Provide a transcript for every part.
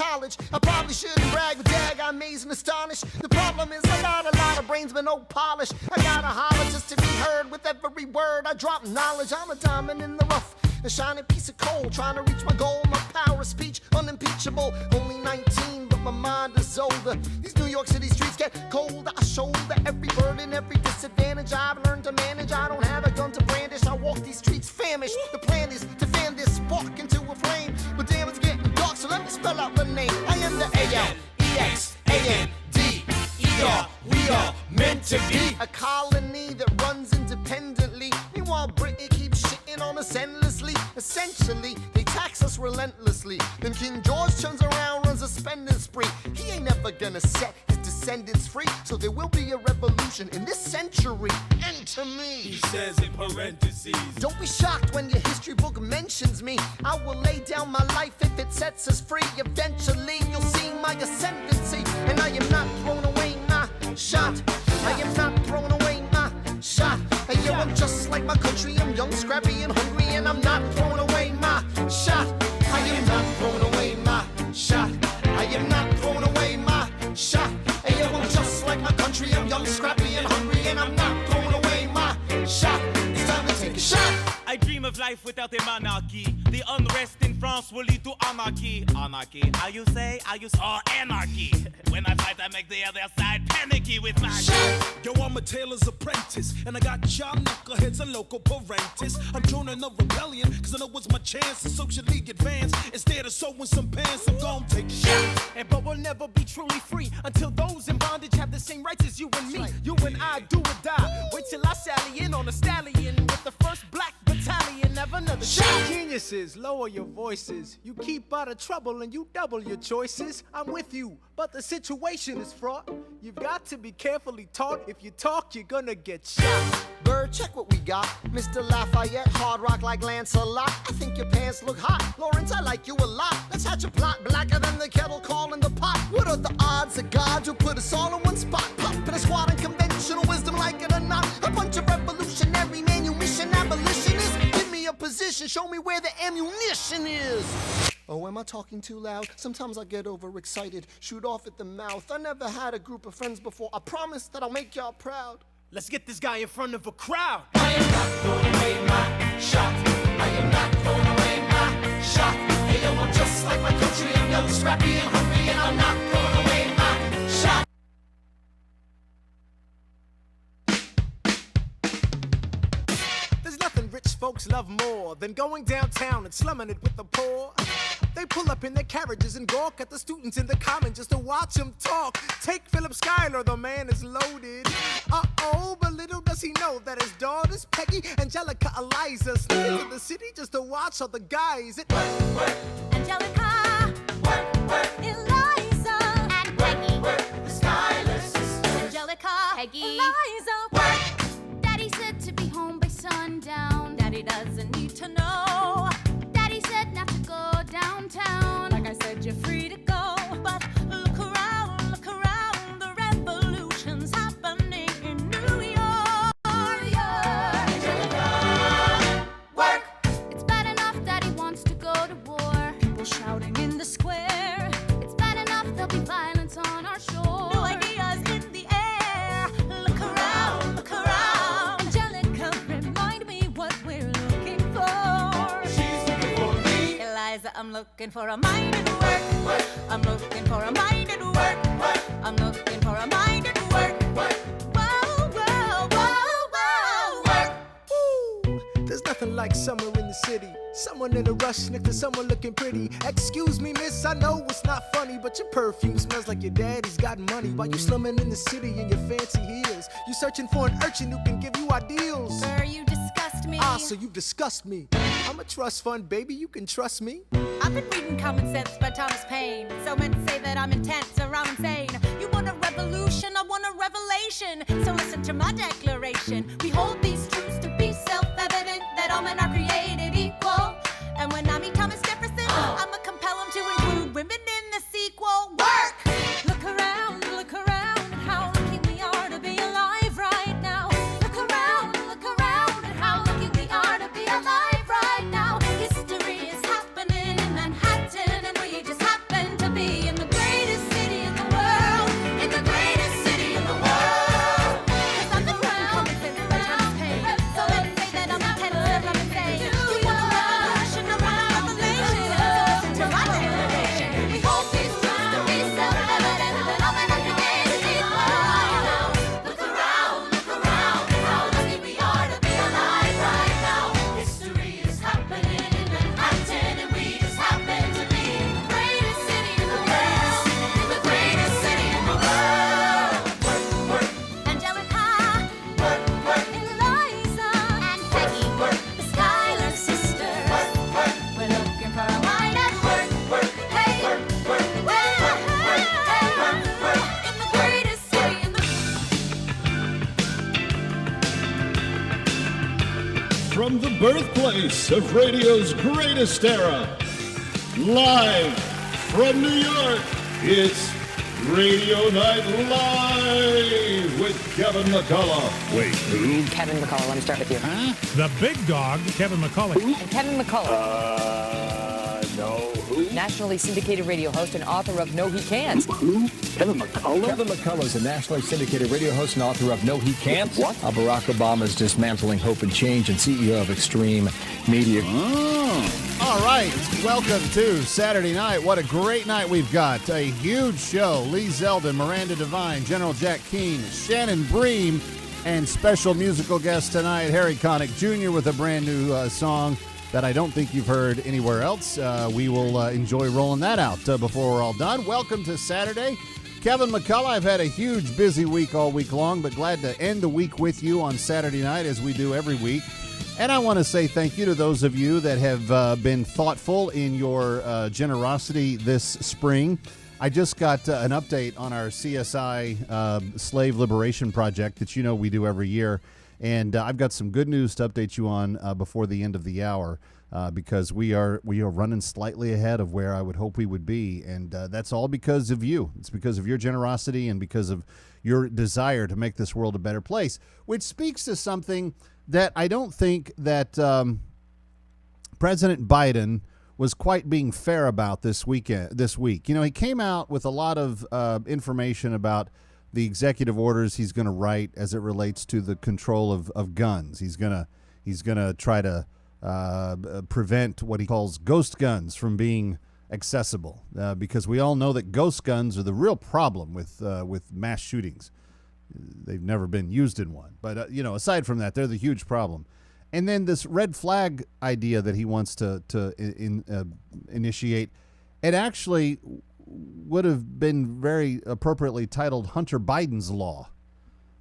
college. I probably shouldn't brag, but dag, I amaze and astonish. The problem is I got a lot of brains but no polish. I gotta holler just to be heard with every word. I drop knowledge, I'm a diamond in the rough, a shining piece of coal, trying to reach my goal. My power of speech, unimpeachable. Only 19, but my mind is older. These New York City streets get colder. I shoulder every burden, every disadvantage I've learned to manage. I don't have a gun to brandish. I walk these streets famished. The plan is to fan this spark into a flame. But damn, it's getting dark, so let me spell out the name. I am the A-L-E-X-A-N-D-E-R. We are meant to be a colony that runs independently. Meanwhile, Britain keeps shitting on us endlessly. Essentially, they tax us relentlessly. Then King George turns around, runs a spending spree. He ain't never gonna set his descendants free. So there will be a revolution in this century. Enter me. He says in parentheses. Don't be shocked when your history book mentions me. I will lay down my life if it sets us free. Eventually, you'll see my ascendancy. And I am not throwing away my shot. I am not throwing away my shot. Hey yo, I'm just like my country. I'm young, scrappy, and hungry, and I'm not throwing away my shot. I am not throwing away my shot. I am not throwing away my shot. Hey yo, I'm just like my country. I'm young, scrappy, and hungry, and I'm not throwing away my shot. It's time to take a shot. I dream of life without a monarchy. The unrest in France will lead to anarchy. Anarchy, how you say? Oh, anarchy. When I fight, I make the other side panicky with my shot. Yo, I'm a tailor's apprentice, and I got y'all knuckleheads and local parentes. I'm joining a rebellion, cause I know it's my chance to socially advance. Instead of sewing some pants, I'm gon' take a shot. But we'll never be truly free until those in bondage have the same rights as you and me. You and I do or die. Wait till I sally in on a stallion with the first black battalion. Have another shot. Geniuses, lower your voices. You keep out of trouble and you double your choices. I'm with you, but the situation is fraught. You've got to be carefully taught. If you talk, you're gonna get shot. Bird, check what we got. Mr. Lafayette, hard rock like Lancelot. I think your pants look hot. Lawrence, I like you a lot. Let's hatch a plot blacker than the kettle calling the pot. What are the odds of God who put us all in one spot? Pop in a squad and conventional wisdom like it or not. A bunch of revolutionary manumission abolitionists. Give me a position, show me where the ammunition is. Oh, am I talking too loud? Sometimes I get overexcited, shoot off at the mouth. I never had a group of friends before. I promise that I'll make y'all proud. Let's get this guy in front of a crowd. I am not throwing away my shot. I am not throwing away my shot. Hey yo, I'm just like my country. I'm young, scrappy, and hungry, and I'm not throwing away my shot. There's nothing rich folks love more than going downtown and slumming it with the poor. They pull up in their carriages and gawk at the students in the common just to watch them talk. Take Philip Schuyler, the man is loaded. Uh-oh, but little does he know that his daughters, Peggy, Angelica, Eliza, sneak into the city just to watch all the guys at work. Angelica, Eliza, and Peggy, The Schuyler sisters. Angelica, Peggy, Eliza, Daddy said to be home by sundown. Daddy doesn't need to know. Daddy said not to go downtown. Like I said, you're free to go. But look around, the revolution's happening in New York. Angelica, Work. it's bad enough Daddy wants to go to war. People shouting in the square. It's bad enough there'll be violence on our shore. New ideas in the air. Look around, Angelica, remind me what we're looking for. She's looking for me. Eliza, I'm looking for a mind at work. I'm looking for a mind at work. I'm looking for a mind at work. Whoa, whoa, whoa, whoa. Ooh, there's nothing like summer in the city. Someone in a rush next to someone looking pretty. Excuse me, miss, I know it's not funny, but your perfume smells like your daddy's got money. While you slumming in the city in your fancy heels, you searching for an urchin who can give you ideals. Sir, you disgust me. Ah, so you've discussed me. I'm a trust fund, baby, you can trust me. I've been reading Common Sense by Thomas Paine. So men say that I'm intense or I'm insane. You want a revolution, I want a revelation. So listen to my declaration. We hold these truths to be self-evident, that all men are created equal. And when I meet Thomas Jefferson, I'ma compel him to include women in the sequel. Work! Look around, and how lucky we are to be alive right now. Look around, and how lucky we are to be alive right now. History is happening in Manhattan, and we just happen to be From the birthplace of radio's greatest era, live from New York, it's Radio Night Live with Kevin McCullough. Wait, who? Kevin McCullough, let me start with you. Huh? The big dog, Kevin McCullough. And Kevin McCullough. No, who? Nationally syndicated radio host and author of No He Can't. Who? Kevin McCullough? Kevin McCullough is a nationally syndicated radio host and author of No He Can't. What? Barack Obama's Dismantling Hope and Change and CEO of Extreme Media. Oh. All right, welcome to Saturday night. What a great night we've got. A huge show. Lee Zeldin, Miranda Devine, General Jack Keane, Shannon Bream, and special musical guest tonight, Harry Connick Jr. with a brand new song that I don't think you've heard anywhere else. We will enjoy rolling that out before we're all done. Welcome to Saturday. Kevin McCullough, I've had a huge busy week all week long, but glad to end the week with you on Saturday night as we do every week. And I want to say thank you to those of you that have been thoughtful in your generosity this spring. I just got an update on our CSI Slave Liberation Project that you know we do every year. And I've got some good news to update you on before the end of the hour because we are running slightly ahead of where I would hope we would be. And that's all because of you. It's because of your generosity and because of your desire to make this world a better place, which speaks to something that I don't think that President Biden was quite being fair about this week. You know, he came out with a lot of information about the executive orders he's going to write as it relates to the control of guns. He's gonna try to prevent what he calls ghost guns from being accessible because we all know that ghost guns are the real problem with mass shootings. They've never been used in one. But, you know, aside from that, they're the huge problem. And then this red flag idea that he wants to initiate, it actually would have been very appropriately titled Hunter Biden's Law,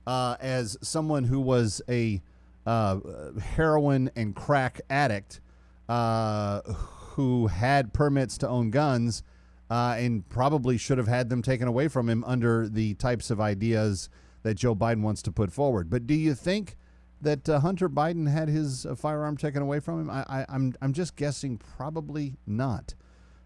as someone who was a heroin and crack addict who had permits to own guns and probably should have had them taken away from him under the types of ideas that Joe Biden wants to put forward. But do you think that Hunter Biden had his firearm taken away from him? I'm just guessing probably not.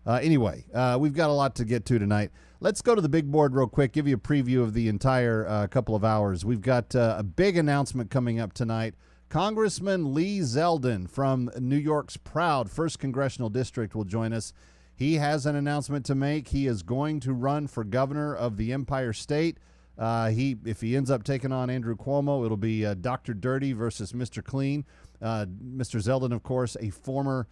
Anyway, we've got a lot to get to tonight. Let's go to the big board real quick, give you a preview of the entire couple of hours. We've got a big announcement coming up tonight. Congressman Lee Zeldin from New York's proud 1st Congressional District will join us. He has an announcement to make. He is going to run for governor of the Empire State. If he ends up taking on Andrew Cuomo, it'll be Dr. Dirty versus Mr. Clean. Mr. Zeldin, of course, a former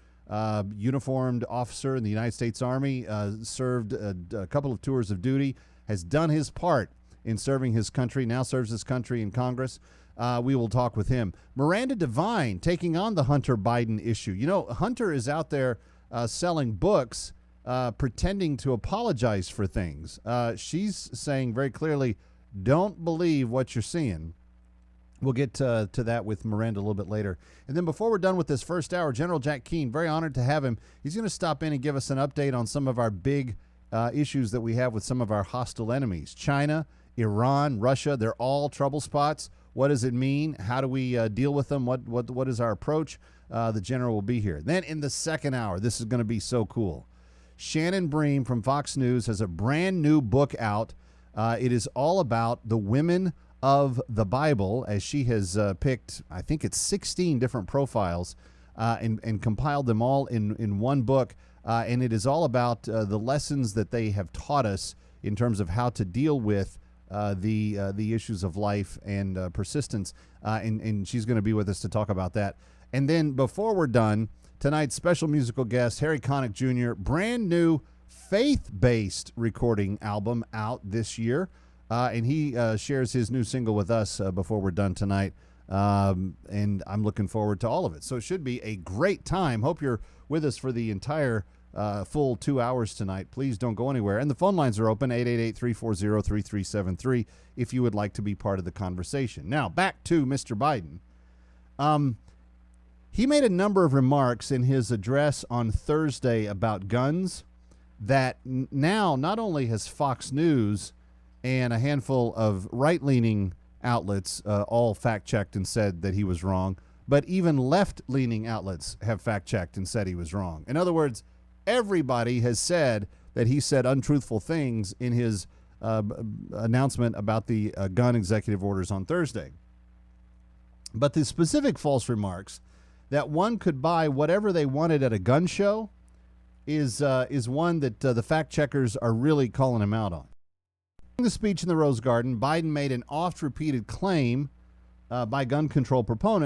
uniformed officer in the United States Army, served a couple of tours of duty, has done his part in serving his country, now serves his country in Congress. We will talk with him. Miranda Devine taking on the Hunter Biden issue. You know, Hunter is out there selling books, pretending to apologize for things. She's saying very clearly, don't believe what you're seeing. We'll get to that with Miranda a little bit later. And then before we're done with this first hour, General Jack Keane, very honored to have him. He's going to stop in and give us an update on some of our big issues that we have with some of our hostile enemies. China, Iran, Russia, they're all trouble spots. What does it mean? How do we deal with them? What is our approach? The General will be here. Then in the second hour, this is going to be so cool. Shannon Bream from Fox News has a brand new book out. It is all about the women of the Bible, as she has picked, I think it's 16 different profiles and compiled them all in one book. And it is all about the lessons that they have taught us in terms of how to deal with the issues of life and persistence. And she's going to be with us to talk about that. And then before we're done, tonight's special musical guest, Harry Connick Jr., brand new faith-based recording album out this year. And he shares his new single with us before we're done tonight. And I'm looking forward to all of it. So it should be a great time. Hope you're with us for the entire full 2 hours tonight. Please don't go anywhere. And the phone lines are open, 888-340-3373, if you would like to be part of the conversation. Now, back to Mr. Biden. He made a number of remarks in his address on Thursday about guns that now not only has Fox News and a handful of right-leaning outlets all fact-checked and said that he was wrong, but even left-leaning outlets have fact-checked and said he was wrong. In other words, everybody has said that he said untruthful things in his announcement about the gun executive orders on Thursday. But the specific false remarks that one could buy whatever they wanted at a gun show is one that the fact-checkers are really calling him out on. In the speech in the Rose Garden, Biden made an oft-repeated claim by gun control proponents